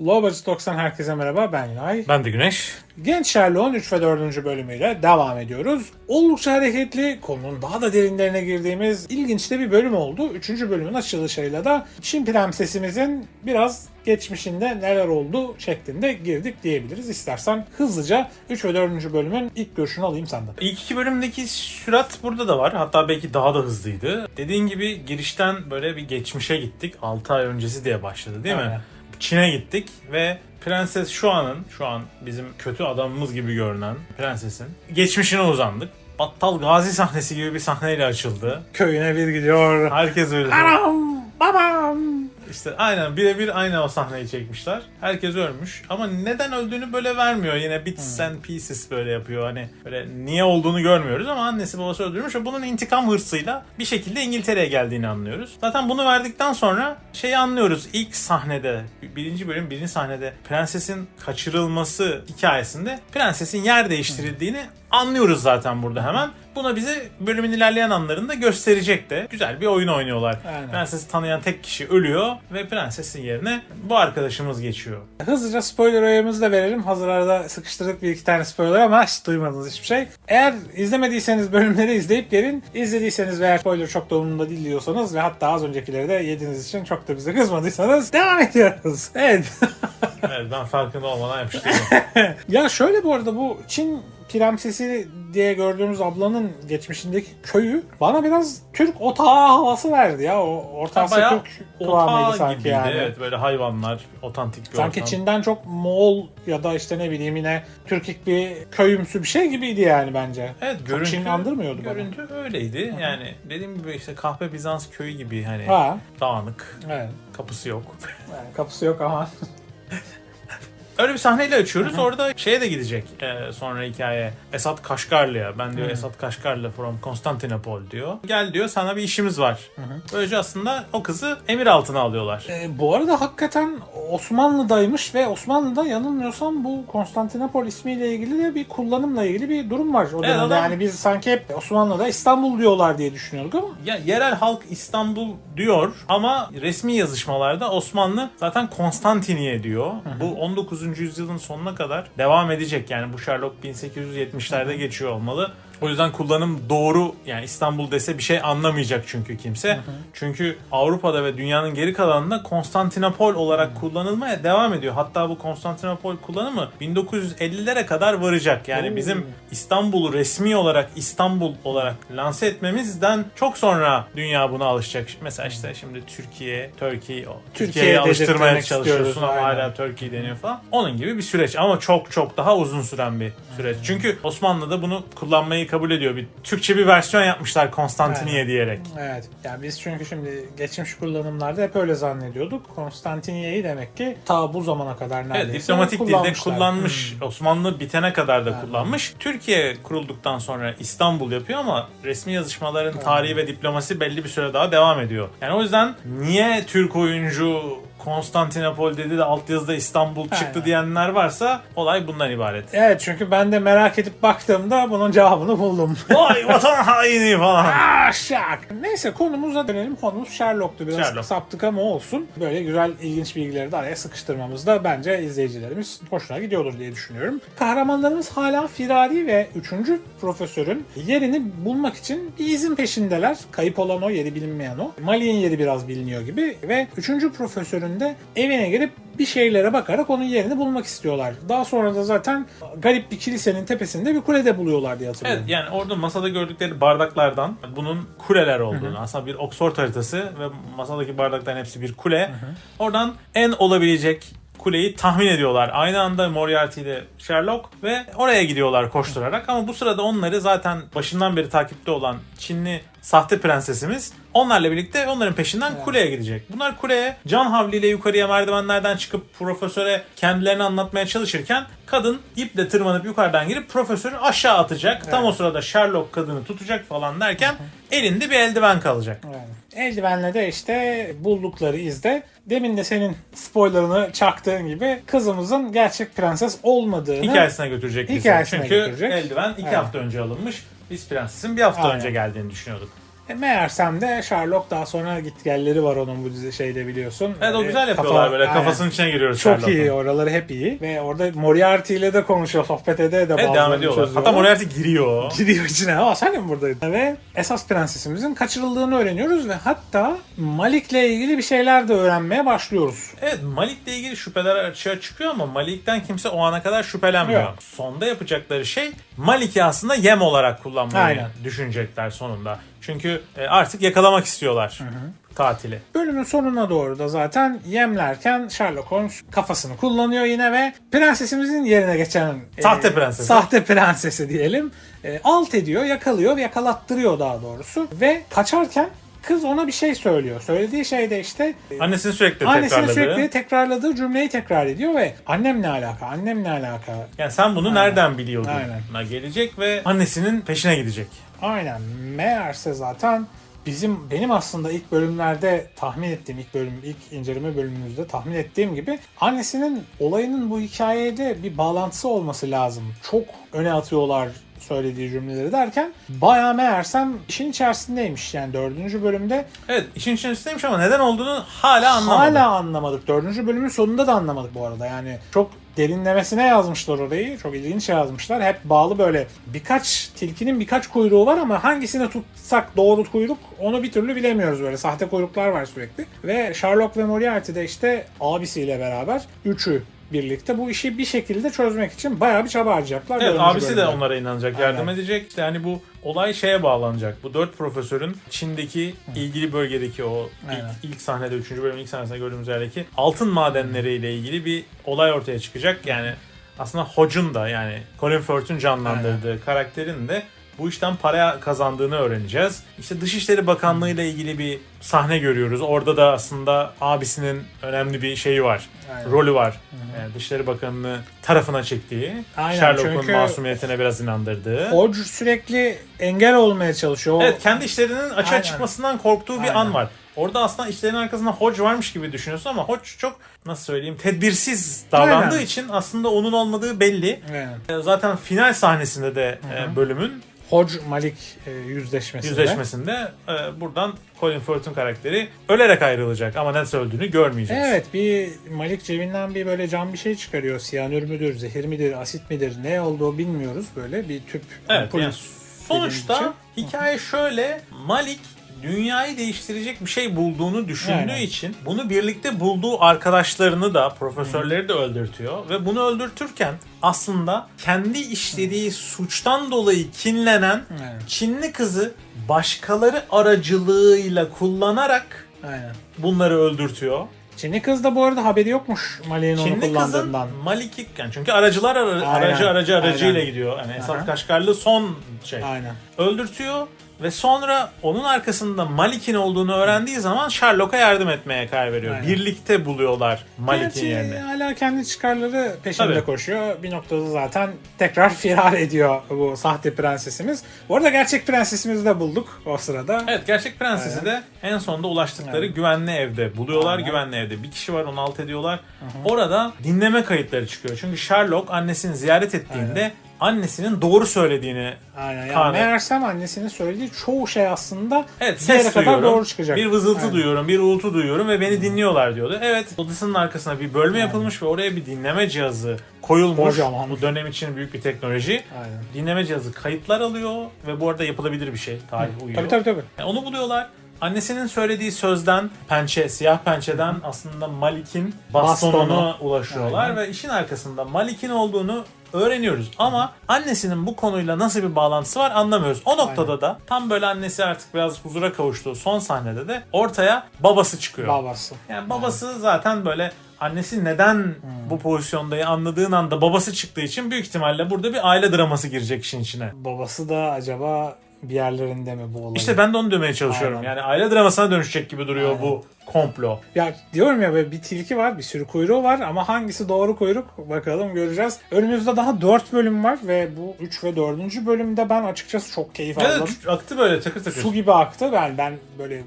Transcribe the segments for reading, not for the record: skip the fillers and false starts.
Lovers 90 herkese merhaba, ben Günay. Ben de Güneş. Genç Sherlock'un 3 ve 4. bölümüyle devam ediyoruz. Oldukça hareketli, konunun daha da derinlerine girdiğimiz ilginç de bir bölüm oldu. 3. bölümün açılışıyla da Çin Prensesimizin biraz geçmişinde neler oldu şeklinde girdik diyebiliriz. İstersen hızlıca 3 ve 4. bölümün ilk görüşünü alayım senden. İlk iki bölümdeki sürat burada da var. Hatta belki daha da hızlıydı. Dediğin gibi girişten böyle bir geçmişe gittik. 6 ay öncesi diye başladı değil Aynen. mi? Çin'e gittik ve prenses şu an bizim kötü adamımız gibi görünen prensesin geçmişine uzandık. Battal Gazi sahnesi gibi bir sahneyle açıldı. Köyüne bir gidiyor. Herkes öyle. Anam, babam. İşte aynen birebir aynı o sahneyi çekmişler. Herkes ölmüş ama neden öldüğünü böyle vermiyor. Yine bits and pieces böyle yapıyor. Hani böyle niye olduğunu görmüyoruz ama annesi babası öldürmüş ve bunun intikam hırsıyla bir şekilde İngiltere'ye geldiğini anlıyoruz. Zaten bunu verdikten sonra şeyi anlıyoruz. İlk sahnede, birinci sahnede prensesin kaçırılması hikayesinde prensesin yer değiştirildiğini anlıyoruz zaten burada hemen. Buna bize bölümün ilerleyen anlarında gösterecek de. Güzel bir oyun oynuyorlar. Aynen. Prensesi tanıyan tek kişi ölüyor ve prensesin yerine bu arkadaşımız geçiyor. Hızlıca spoiler ayarımızı da verelim. Hazır arada sıkıştırdık bir iki tane spoiler ama hiç duymadınız hiçbir şey. Eğer izlemediyseniz bölümleri izleyip gelin. İzlediyseniz veya spoiler çok da umurumda değil diyorsanız ve hatta az öncekileri de yediğiniz için çok da bize kızmadıysanız devam ediyoruz. Evet. Evet, ben farkında olmadan yapıştırdım. Ya şöyle, bu arada bu Çin prensesi diye gördüğümüz ablanın geçmişindeki köyü bana biraz Türk otağı havası verdi ya. O Orta Asya Türk kıvamıydı sanki gibiydi. yani. Evet, böyle hayvanlar, otantik bir Sanki ortam. Çin'den çok Moğol ya da işte ne bileyim yine Türkik bir köyümsü bir şey gibiydi yani bence. Evet, Çok görüntü Çin andırmıyordu bana. Görüntü öyleydi. Hı-hı. Yani dediğim gibi işte kahpe Bizans köyü gibi hani Ha, dağınık, evet. kapısı yok. Yani kapısı yok ama. Öyle bir sahneyle açıyoruz. Hı-hı. Orada şeye de gidecek sonra hikaye. Esat Kaşgarlı'ya. Ben diyor Esat Kaşgarlı from Konstantinopol diyor. Gel diyor, sana bir işimiz var. Hı-hı. Böylece aslında o kızı emir altına alıyorlar. Bu arada hakikaten Osmanlı'daymış ve Osmanlı'da yanılmıyorsam bu Konstantinopol ismiyle ilgili de bir kullanımla ilgili bir durum var o dönemde. Yani biz sanki hep Osmanlı'da İstanbul diyorlar diye düşünüyorduk ama. Ya yerel halk İstanbul diyor ama resmi yazışmalarda Osmanlı zaten Konstantiniye diyor. Hı-hı. Bu 19. yüzyılın sonuna kadar devam edecek. Yani bu Sherlock 1870'lerde geçiyor olmalı. O yüzden kullanım doğru, yani İstanbul dese bir şey anlamayacak çünkü kimse. Hı hı. Çünkü Avrupa'da ve dünyanın geri kalanında Konstantinopol olarak kullanılmaya devam ediyor. Hatta bu Konstantinopol kullanımı 1950'lere kadar varacak. Yani bizim İstanbul'u resmi olarak İstanbul olarak lanse etmemizden çok sonra dünya buna alışacak. Mesela işte şimdi Türkiye'yi alıştırmaya çalışıyorsun ama hala Türkiye deniyor falan. Onun gibi bir süreç ama çok çok daha uzun süren bir süreç. Çünkü Osmanlı'da bunu kullanmayı kabul ediyor. Bir Türkçe bir versiyon yapmışlar Konstantiniye diyerek. Evet. Yani biz çünkü şimdi geçmiş kullanımlarda hep öyle zannediyorduk. Konstantiniye'yi demek ki ta bu zamana kadar neredeyse diplomatik dilde kullanmış. Osmanlı bitene kadar da kullanmış. Türkiye kurulduktan sonra İstanbul yapıyor ama resmi yazışmaların tarihi ve diplomasi belli bir süre daha devam ediyor. Yani o yüzden niye Türk oyuncu Konstantinopol dedi de altyazıda İstanbul çıktı diyenler varsa olay bundan ibaret. Evet, çünkü ben de merak edip baktığımda bunun cevabını buldum. Vay vatan haini falan. Şak. Neyse, konumuza dönelim. Konumuz Sherlock'tu. Biraz saptık ama olsun. Böyle güzel ilginç bilgileri de araya sıkıştırmamız da bence izleyicilerimiz hoşuna gidiyordur diye düşünüyorum. Kahramanlarımız hala firari ve 3. profesörün yerini bulmak için bir izin peşindeler. Kayıp olan o, yeri bilinmeyen o. Mali'nin yeri biraz biliniyor gibi ve 3. profesörün de evine girip bir şeylere bakarak onun yerini bulmak istiyorlar. Daha sonra da zaten garip bir kilisenin tepesinde bir kulede buluyorlar diye hatırlıyorum. Evet, yani orada masada gördükleri bardaklardan bunun kuleler olduğunu, aslında bir Oxford haritası ve masadaki bardakların hepsi bir kule. Oradan en olabilecek kuleyi tahmin ediyorlar. Aynı anda Moriarty ile Sherlock ve oraya gidiyorlar koşturarak. Ama bu sırada onları zaten başından beri takipte olan Çinli sahte prensesimiz onlarla birlikte onların peşinden kuleye gidecek. Bunlar kuleye can havliyle yukarıya merdivenlerden çıkıp profesöre kendilerini anlatmaya çalışırken kadın iple tırmanıp yukarıdan girip profesörü aşağı atacak. Evet. Tam o sırada Sherlock kadını tutacak falan derken elinde bir eldiven kalacak. Evet. Eldivenle de işte buldukları izde demin de senin spoilerını çaktığın gibi kızımızın gerçek prenses olmadığını hikayesine götürecek bizi. Çünkü götürecek. eldiven 2 hafta önce alınmış. Biz prensesin bir hafta önce geldiğini düşünüyorduk. Meğersem de Sherlock daha sonra gitgelleri var onun bu dizi şeyde biliyorsun. Evet o güzel yapıyorlar böyle kafasının içine giriyoruz çok Sherlock'un. iyi, oraları hep iyi. Ve orada Moriarty ile de konuşuyor, sohbet ede de Evet devam ediyorlar. Hatta Moriarty giriyor. Gidiyor içine. Aa sen de mi buradaydın? Ve esas prensesimizin kaçırıldığını öğreniyoruz ve hatta Malik'le ilgili bir şeyler de öğrenmeye başlıyoruz. Evet Malik'le ilgili şüpheler açığa çıkıyor ama Malik'ten kimse o ana kadar şüphelenmiyor. Yok. Sonda yapacakları şey Malik'i aslında yem olarak kullanmayı Aynen. düşünecekler sonunda. Çünkü artık yakalamak istiyorlar katili. Bölümün sonuna doğru da zaten yemlerken Sherlock Holmes kafasını kullanıyor yine ve prensesimizin yerine geçen Sahte prensesi. Sahte prensesi diyelim. Alt ediyor, yakalıyor, yakalattırıyor daha doğrusu. Ve kaçarken kız ona bir şey söylüyor. Söylediği şey de işte Annesinin sürekli tekrarladığı cümleyi tekrar ediyor ve annem ne alaka, annem ne alaka. Yani sen bunu nereden biliyordun? Aynen. Gelecek ve annesinin peşine gidecek. Aynen. Meğerse zaten benim aslında ilk bölümlerde tahmin ettiğim, ilk inceleme bölümümüzde tahmin ettiğim gibi annesinin olayının bu hikayede bir bağlantısı olması lazım. Çok öne atıyorlar söylediği cümleleri derken bayağı meğersem işin içerisindeymiş. Yani 4. bölümde Evet işin içerisindeymiş ama neden olduğunu hala anlamadık. Hala anlamadık. 4. bölümün sonunda da anlamadık bu arada. Yani çok derinlemesine yazmışlar orayı. Çok ilginç yazmışlar. Hep bağlı böyle tilkinin birkaç kuyruğu var ama hangisini tutsak doğru kuyruk onu bir türlü bilemiyoruz böyle. Sahte kuyruklar var sürekli. Ve Sherlock ve Moriarty de işte abisiyle beraber üçü birlikte bu işi bir şekilde çözmek için bayağı bir çaba harcayacaklar. Evet abisi bölümde. de onlara inanacak, yardım edecek. İşte yani bu olay şeye bağlanacak. Bu 4 profesörün Çin'deki ilgili bölgedeki o ilk sahnede 3. bölümün ilk sahnesinde gördüğümüz yerdeki altın madenleriyle ilgili bir olay ortaya çıkacak. Yani aslında Hodge'un da yani Colin Firth'ün canlandırdığı karakterin de bu işten para kazandığını öğreneceğiz. İşte Dışişleri Bakanlığı ile ilgili bir sahne görüyoruz. Orada da aslında abisinin önemli bir şeyi var. Rolü var. Yani Dışişleri Bakanı'nı tarafına çektiği. Sherlock'un masumiyetine biraz inandırdığı. Hodge sürekli engel olmaya çalışıyor. Evet kendi işlerinin açığa çıkmasından korktuğu bir an var. Orada aslında işlerin arkasında Hodge varmış gibi düşünüyorsun ama Hodge çok nasıl söyleyeyim tedbirsiz davrandığı için aslında onun olmadığı belli. Zaten final sahnesinde de bölümün Hodge Malik yüzleşmesinde buradan Colin Firth'ün karakteri ölerek ayrılacak ama nasıl öldüğünü görmeyeceğiz. Evet bir Malik cebinden bir böyle cam bir şey çıkarıyor. Siyanür müdür, zehir midir, asit midir ne olduğu bilmiyoruz böyle bir tüp. Evet yani sonuçta hikaye şöyle Malik dünyayı değiştirecek bir şey bulduğunu düşündüğü için bunu birlikte bulduğu arkadaşlarını da profesörleri de öldürtüyor ve bunu öldürtürken aslında kendi işlediği suçtan dolayı kinlenen Çinli kızı başkaları aracılığıyla kullanarak bunları öldürtüyor. Çinli kız da bu arada haberi yokmuş Malik'in onu kullandığından. Malik'i yani çünkü aracılar aracıyla gidiyor. Yani Esat Kaşgarlı son şey. Öldürtüyor. Ve sonra onun arkasında Malik'in olduğunu öğrendiği zaman Sherlock'a yardım etmeye karar veriyor. Birlikte buluyorlar Malik'in yerini. Hala kendi çıkarları peşinde koşuyor. Bir noktada zaten tekrar firar ediyor bu sahte prensesimiz. Bu arada gerçek prensesimizi de bulduk o sırada. Evet gerçek prensesi de en sonunda ulaştıkları güvenli evde buluyorlar. Güvenli evde bir kişi var onu alt ediyorlar. Orada dinleme kayıtları çıkıyor. Çünkü Sherlock annesini ziyaret ettiğinde annesinin doğru söylediğini yani meğersem annesinin söylediği çoğu şey aslında ses kadar doğru çıkacak. Bir vızıltı duyuyorum, bir uğultu duyuyorum ve beni dinliyorlar diyordu. Evet, odasının arkasına bir bölme yapılmış ve oraya bir dinleme cihazı koyulmuş. Kocaman. Bu dönem için büyük bir teknoloji. Dinleme cihazı kayıtlar alıyor ve bu arada yapılabilir bir şey. Tarih uyuyor. Tabii. Yani onu buluyorlar. Annesinin söylediği sözden, siyah pençeden aslında Malik'in bastonuna ulaşıyorlar ve işin arkasında Malik'in olduğunu öğreniyoruz. Ama annesinin bu konuyla nasıl bir bağlantısı var anlamıyoruz. O noktada da tam böyle annesi artık biraz huzura kavuştuğu son sahnede de ortaya babası çıkıyor. Yani babası zaten böyle annesi neden bu pozisyondayı anladığın anda babası çıktığı için büyük ihtimalle burada bir aile draması girecek işin içine. Babası da acaba bir yerlerinde mi bu olay? İşte ben de onu demeye çalışıyorum. Yani aile dramasına dönüşecek gibi duruyor bu komplo. Ya diyorum ya, böyle bir tilki var, bir sürü kuyruğu var ama hangisi doğru kuyruk bakalım, göreceğiz. Önümüzde daha 4 bölüm var ve bu 3 ve 4. bölümde ben açıkçası çok keyif aldım. Evet, aktı böyle takır takır. Su gibi aktı. Ben böyle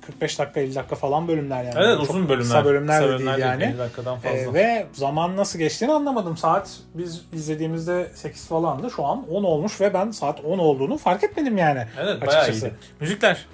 45 dakika 50 dakika falan bölümler yani. Evet, Çok uzun bölümler. Kısa bölümler de değil değil, yani. 50 dakikadan fazla. Ve zaman nasıl geçtiğini anlamadım. Saat biz izlediğimizde 8 falandı. Şu an 10 olmuş ve ben saat 10 olduğunu fark etmedim yani. Evet, bayağı iyiydi. Müzikler.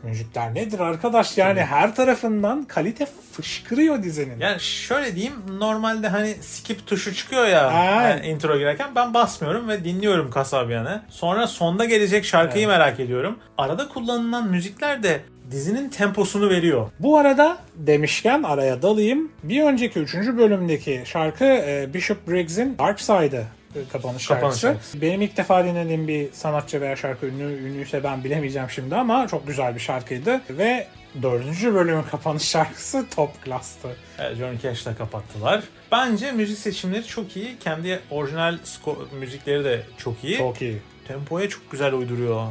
Müzikler nedir arkadaş? Yani her tarafından kalite fışkırıyor dizinin. Yani şöyle diyeyim, normalde hani skip tuşu çıkıyor ya Aynen. intro girerken, ben basmıyorum ve dinliyorum Kasabian'ı. Sonra sonda gelecek şarkıyı merak ediyorum. Arada kullanılan müzikler de dizinin temposunu veriyor. Bu arada demişken araya dalayım. Bir önceki 3. bölümdeki şarkı Bishop Briggs'in Dark Side'ı. Kapanış şarkısı. Benim ilk defa dinlediğim bir sanatçı veya şarkı ünlüyse ben bilemeyeceğim şimdi ama çok güzel bir şarkıydı. Ve 4. bölümün kapanış şarkısı top class'tı. Evet, Johnny Cash'la kapattılar. Bence müzik seçimleri çok iyi. Kendi orijinal müzikleri de çok iyi. Çok iyi. Tempoya çok güzel uyduruyor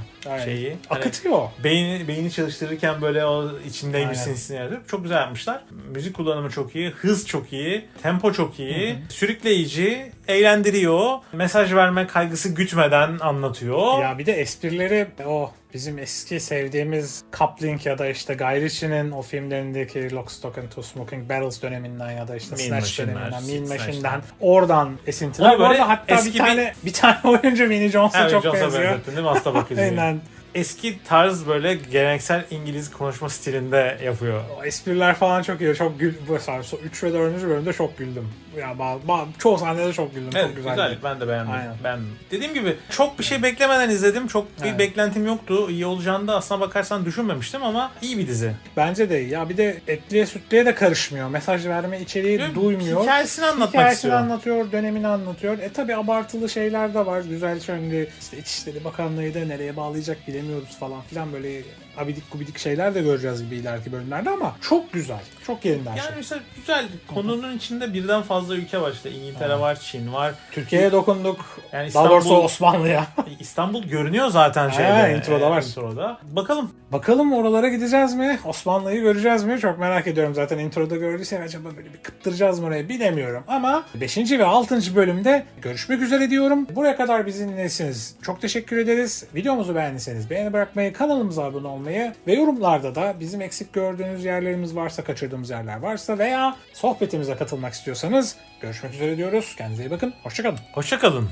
şeyi. Akıtıyor. Hani beyni çalıştırırken böyle o içindeymişsin yani. Çok güzel yapmışlar. Müzik kullanımı çok iyi, hız çok iyi, tempo çok iyi, sürükleyici, eğlendiriyor. Mesaj verme kaygısı gütmeden anlatıyor. Ya bir de esprileri o bizim eski sevdiğimiz Coupling ya da işte Guy Ritchie'nin o filmlerindeki Lock, Stock and Two Smoking Barrels döneminden ya da işte Snatch döneminden, Mean Machine'den oradan esintiler. Bu arada hatta bir tane oyuncu Vinnie Jones'a çok benziyor. Benzettin değil mi? Hasta bakıcı. Aynen. Eski tarz böyle geleneksel İngiliz konuşma stilinde yapıyor. O espriler falan çok iyi. Çok 3 ve 4. bölümde çok güldüm. Ya çoğu sahnede çok güldüm. Evet, çok güzel. güzel. Ben de beğendim. Aynen. Beğendim. Dediğim gibi çok bir şey beklemeden izledim. Çok bir beklentim yoktu. İyi olacağını da aslına bakarsan düşünmemiştim ama iyi bir dizi. Bence de iyi. Ya bir de etliye sütlüye de karışmıyor. Mesaj verme içeriği duymuyor. Hikayesini anlatmak istiyor. Anlatıyor, dönemini anlatıyor. Tabi abartılı şeyler de var. Güzel şimdi işte İçişleri Bakanlığı da nereye bağlayacak bilemiyoruz falan filan, böyle abidik gubidik şeyler de göreceğiz gibi ileriki bölümlerde ama çok güzel. Çok yerinde her şey. Yani mesela güzel. Konunun içinde birden fazla ülke var. İşte İngiltere var, Çin var. Türkiye'ye dokunduk. Yani Daha doğrusu Osmanlı'ya. İstanbul görünüyor zaten introda var. Introda. Bakalım oralara gideceğiz mi? Osmanlı'yı göreceğiz mi? Çok merak ediyorum zaten. Introda gördüysek acaba böyle bir kıptıracağız mı oraya bilemiyorum. Ama 5. ve 6. bölümde görüşmek üzere diyorum. Buraya kadar bizi dinlediyseniz çok teşekkür ederiz. Videomuzu beğendiyseniz beğeni bırakmayı, kanalımıza abone olmayı ve yorumlarda da bizim eksik gördüğünüz yerlerimiz varsa, kaçırdığımız yerler varsa veya sohbetimize katılmak istiyorsanız görüşmek üzere diyoruz. Kendinize iyi bakın. Hoşça kalın. Hoşça kalın.